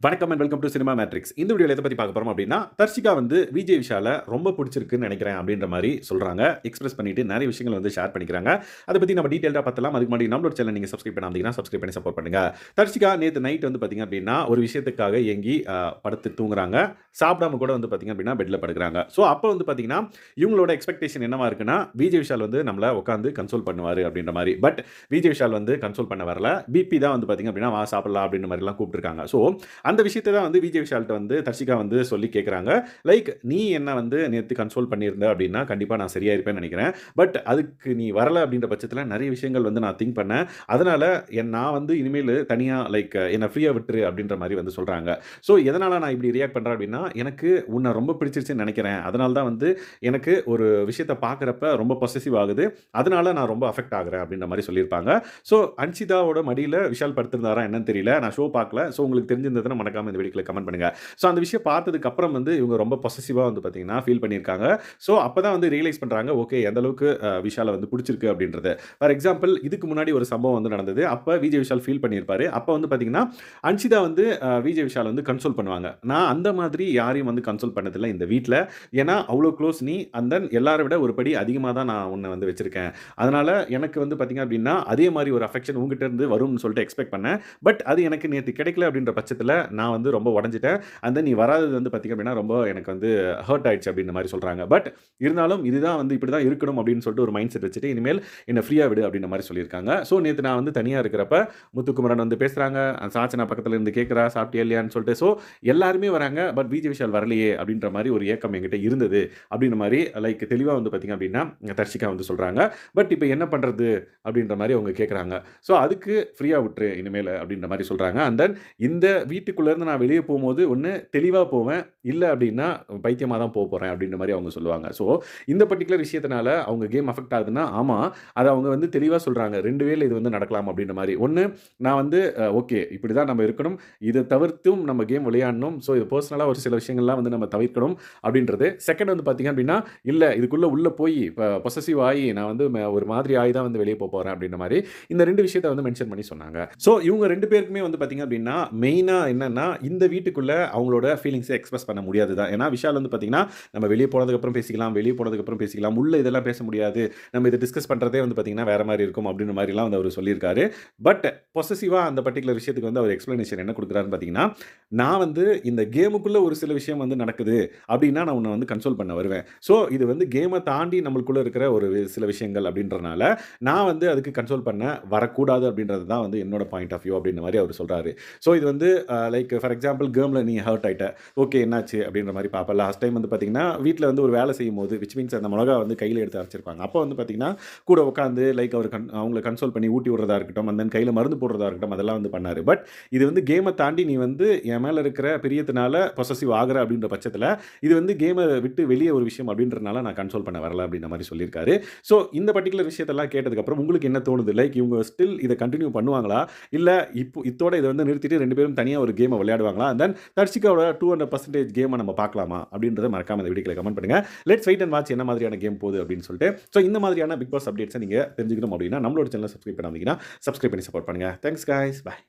வணக்கம் and welcome to cinema matrix. இந்த வீடியோல எத பத்தி பார்க்க போறோம் அப்டின்னா, தர்ஷிகா வந்து விஜய் விஷால ரொம்ப புடிச்சிருக்குன்னு நெனைக்கிறேன் அப்டின்ற மாரி சொல்றாங்க. எக்ஸ்பிரஸ் பண்ணிட்டு நெறைய விஷயங்கள வந்து ஷேர் பண்ணிக்கிறாங்க. அத பத்தி நம்ம டீடைல்டா பார்த்தலாம். அதுக்கு முன்னாடி நம்மளோட சேனல் நீங்க சப்ஸ்கிரைப் பண்ணாம இருந்தீங்கன்னா, சப்ஸ்கிரைப் பண்ணி சப்போர்ட் பண்ணுங்க. தர்ஷிகா நேத்து நைட் வந்து பார்த்தீங்க அப்டின்னா, ஒரு விஷயத்துக்காக ஏங்கி படுத்து தூங்குறாங்க. சாப்பிடாம கூட வந்து பார்த்தீங்க அப்டின்னா, பெட்ல படுக்குறாங்க. ஸோ அப்ப வந்து பார்த்தீங்கன்னா, இவங்களோட எக்ஸ்பெக்டேஷன் என்னவா இருக்குன்னா, விஜய் விஷால் வந்து நம்மள உட்கார்ந்து கன்சோல் பண்ணுவாரு அப்டின்ற மாரி. பட் விஜய் விஷால் வந்து கன்சோல் பண்ண வரல. பிபி தான் வந்து பார்த்தீங்க அப்டின்னா, வா சாப்பிடலாம் அப்டின்ற மாரிலாம் கூப்ட்டுருக்காங்க. ஸோ அந்த விஷயத்த தான் வந்து விஜய் விஷால்ட்ட வந்து தர்ஷிகா வந்து சொல்லி கேட்குறாங்க. லைக் "நீ என்ன வந்து நேத்து கன்சோல் பண்ணியிருந்த அப்டின்னா, கண்டிப்பா நான் சரியா இருப்பேன்னு நெனைக்கிறேன். பட் அதுக்கு நீ வரல அப்டின்ற பட்சத்தில நெறைய விஷயங்கள் வந்து நான் திங்க் பண்ணேன். அதனால நான் வந்து இனிமேலு தனியா லைக் என்ன ஃப்ரீயா விட்டுரு அப்டின்ற மாரி வந்து சொல்றாங்க. ஸோ எதனால நான் இப்டி ரியாக்ட் பண்றேன் அப்டின்னா, எனக்கு உன்ன ரொம்ப பிடிச்சிருச்சுன்னு நெனைக்கிறேன். அதனால தான் வந்து எனக்கு ஒரு விஷயத்த பார்க்குறப்ப ரொம்ப பொசெசிவ் ஆகுது. அதனால நான் ரொம்ப அஃபெக்ட் ஆகுறேன் அப்டின்ற மாரி சொல்லியிருப்பாங்க. ஸோ அன்ஷிதாவோட மடியில விஷால் படுத்திருந்தாரா என்னன்னு தெரியல. நான் ஷோ பார்க்கல. ஸோ உங்களுக்கு தெரிஞ்சிருந்ததுன்னா மறக்காம இந்த வீடியோக்குள்ள கமெண்ட் பண்ணுங்க. ஸோ அந்த விஷயம் பார்த்ததுக்கு அப்புறம் வந்து இவங்க ரொம்ப பொசெசிவா வந்து பார்த்தீங்கன்னா ஃபீல் பண்ணியிருக்காங்க. ஸோ அப்பதான் வந்து ரியலைஸ் பண்றாங்க. ஓகே எந்த அளவுக்கு விஷால வந்து புடிச்சிருக்கு அப்படின்றது. ஃபார் எக்ஸாம்பிள் இதுக்கு முன்னாடி ஒரு சம்பவம் வந்து நடந்தது. அப்ப விஜய் விஷால் ஃபீல் பண்ணியிருப்பாரு. அப்ப வந்து பார்த்தீங்கன்னா, அன்ஷிதா வந்து விஜய் விஷால வந்து கன்சோல் பண்ணுவாங்க. நான் அந்த மாதிரி யாரையும் வந்து கன்சோல் பண்ணதில்ல இந்த வீட்ல. ஏன்னா அவ்ளோ க்ளோஸ் நீ அண்ட் தென் எல்லார விட ஒரு படி அதிகமா தான் நான் உன்ன வந்து வச்சிருக்கேன். அதனால எனக்கு வந்து பார்த்தீங்க அப்படின்னா, அதே மாரி ஒரு அஃபெக்ஷன் உன்கிட்ட இருந்து வரும்னு சொல்லிட்டு எக்ஸ்பெக்ட் பண்ணேன். பட் அது எனக்கு நேத்து கிடைக்கல அப்படின்ற பட்சத்தில நான் வந்து ரொம்ப உடைஞ்சுட்டேன். அண்ட் தென் நீ வராதது வந்து பார்த்தீங்க அப்படின்னா, ரொம்ப எனக்கு வந்து ஹர்ட் ஆயிடுச்சு அப்படின்ற மாரி சொல்றாங்க. பட் இருந்தாலும் இதுதான் வந்து இப்படி தான் இருக்கணும் அப்படின்னு சொல்லிட்டு ஒரு மைண்ட் செட் வச்சுட்டு, இனிமேல் என்ன ஃப்ரீயா விடு அப்படின்ற மாரி சொல்லியிருக்காங்க. ஸோ நேத்து நான் வந்து தனியா இருக்கிறப்ப, முத்துக்குமரன் வந்து பேசுறாங்க. சாச்சனா பக்கத்துல இருந்து கேட்கிறா, சாப்பிட்டியா இல்லையான்னு சொல்லிட்டு. ஸோ எல்லாருமே வராங்க. பட் விஜய் விஷால் வரலையே அப்படின்ற மாரி ஒரு ஏக்கம் என்கிட்ட இருந்தது. அப்படின்ற மாரி லைக் தெளிவா வந்து பார்த்தீங்க அப்படின்னா, தர்ஷிகா வந்து சொல்றாங்க. பட் இப்ப என்ன பண்றது? அப்படின்ற மாரி அவங்க கேட்கறாங்க. ஸோ அதுக்கு ஃப்ரீயா விட்டுரு இனிமேலு அப்படின்ற மாரி சொல்றாங்க. அண்ட் தென் இந்த வீட்டுக்குள்ள இருந்து நான் வெளிய போம்போது, ஒண்ணு தெளிவா போவேன். இல்ல அப்டின்னா, பைத்தியமா தான் போப்போறேன் அப்டின்ற மாரி அவங்க சொல்லுவாங்க. ஸோ, இந்த பர்ட்டிகுலர் விஷயத்தினால அவங்க கேம் அஃபெக்ட் ஆகுதுன்னா, ஆமா. அத அவங்க வந்து தெளிவா சொல்றாங்க. 2 வேல இது வந்து நடக்கலாம் அப்டின்ற மாரி. ஒண்ணு நான் வந்து ஓகே இப்படி தான் நம்ம இருக்கணும். இத தவிர்த்தும் நம்ம கேம் விளையாடணும். ஸோ, இது பெர்சனலா ஒரு சில விஷயங்கள்லாம் வந்து நம்ம தவிர்க்கணும் அப்டின்றது. செகண்ட் வந்து பார்த்தீங்க அப்டின்னா, இல்ல இதுக்குள்ள உள்ள போயி பொசெசிவ் ஆயி நான் வந்து ஒரு மாதிரி ஆயி தான் வந்து வெளிய போப்போறேன் அப்டின்ற மாரி இந்த 2 விஷயத்த வந்து மென்ஷன் பண்ணி சொன்னாங்க. ஸோ, இவங்க 2 பேருக்குமே வந்து பார்த்தீங்க அப்டின்னா, மெயினா என்னன்னா, இந்த வீட்டுக்குள்ள அவங்களோட ஃபீலிங்ஸ எக்ஸ்பிரஸ் பண்ண முடியாது தான். ஏன்னா, விஷால் வந்து பார்த்தீங்கன்னா, நம்ம வெளிய போனதுக்கப்புறம் பேசிக்கலாம், வெளிய போனதுக்கப்புறம் பேசிக்கலாம். உள்ள இதெல்லாம் பேச முடியாது. நம்ம இத டிஸ்கஸ் பண்றதே வந்து பார்த்தீங்கன்னா, வேற மாரி இருக்கும் அப்டின்ற மாரிலாம் வந்து அவரு சொல்லியிருக்காரு. பட் பொசெசிவா அந்த பர்ட்டிகுலர் விஷயத்துக்கு வந்து அவர் எக்ஸ்ப்ளனேஷன் என்ன குடுக்குறாருன்னு பார்த்தீங்கன்னா, நான் வந்து இந்த கேமுக்குள்ள ஒரு சில விஷயம் வந்து நடக்குது அப்டின்னா, நான் உன்ன வந்து கன்சோல் பண்ண வருவேன். ஸோ, இது வந்து கேம தாண்டி நம்மளுக்குள்ள இருக்கிற ஒரு சில விஷயங்கள் அப்டின்றனால, நான் வந்து அதுக்கு கன்சோல் பண்ண வரக்கூடாது அப்டின்றது தான் வந்து என்னோட பாயிண்ட் ஆஃப் வியூ அப்டின்ற மாரி அவரு சொல்றாரு. ஸோ, இது வந்து லைக் ஃபார் எக்ஸாம்பிள் கேம்ல நீ ஹர்ட் ஆயிட்ட. ஓகே என்னாச்சு அப்படின்ற மாரி பார்ப்பேன். லாஸ்ட் டைம் வந்து பார்த்தீங்கன்னா, வீட்ல வந்து ஒரு வேலை செய்யும்போது விச் மீன்ஸ் அந்த மொளகா வந்து கையில எடுத்து அரைச்சிருப்பாங்க. அப்போ வந்து பார்த்தீங்கன்னா, கூட உட்காந்து லைக் அவர் அவங்கள கன்சோல் பண்ணி ஊட்டி விடுறதா இருக்கட்டும், அண்ட் தென் கையில மருந்து போடுறதா இருக்கட்டும், அதெல்லாம் வந்து பண்ணாரு. பட் இது வந்து கேம தாண்டி நீ வந்து என் மேல இருக்கிற பிரியத்தினால பொசெசிவ் ஆகுற அப்படின்ற பட்சத்தில, இது வந்து கேம விட்டு வெளிய ஒரு விஷயம் அப்படின்றனால நான் கன்சோல் பண்ண வரல அப்படின்ற மாரி சொல்லியிருக்காரு. ஸோ இந்த பர்ட்டிகுலர் விஷயத்தெல்லாம் கேட்டதுக்கப்புறம் உங்களுக்கு என்ன தோணுது? லைக் இவங்க ஸ்டில் இத கன்டின்யூ பண்ணுவாங்களா? இல்ல இதோட இத வந்து நிறுத்திட்டு 2 பேரும் தனியா ஒரு கேம விளையாடுவாங்களா? அண்ட் தென் தர்ஷிகாவோட 200% கேம நம்ம பார்க்கலாமா? அப்படின்றத மறக்காம இந்த வீடியோக்குள்ள கமெண்ட் பண்ணுங்க. லெட்ஸ் வெயிட் அண்ட் வாட்ச் என்ன மாதிரியான கேம் போகுது அப்படின்னு சொல்லிட்டு. ஸோ இந்த மாதிரியான பிக் பாஸ் அப்டேட்ஸ நீங்க தெரிஞ்சுக்கணும் அப்படின்னா நம்மளோட சேனல சப்ஸ்கிரைப் பண்ணாம இருந்தீங்கன்னா, சப்ஸ்கிரைப் பண்ணி சப்போர்ட் பண்ணுங்க. Thanks guys. பாய்.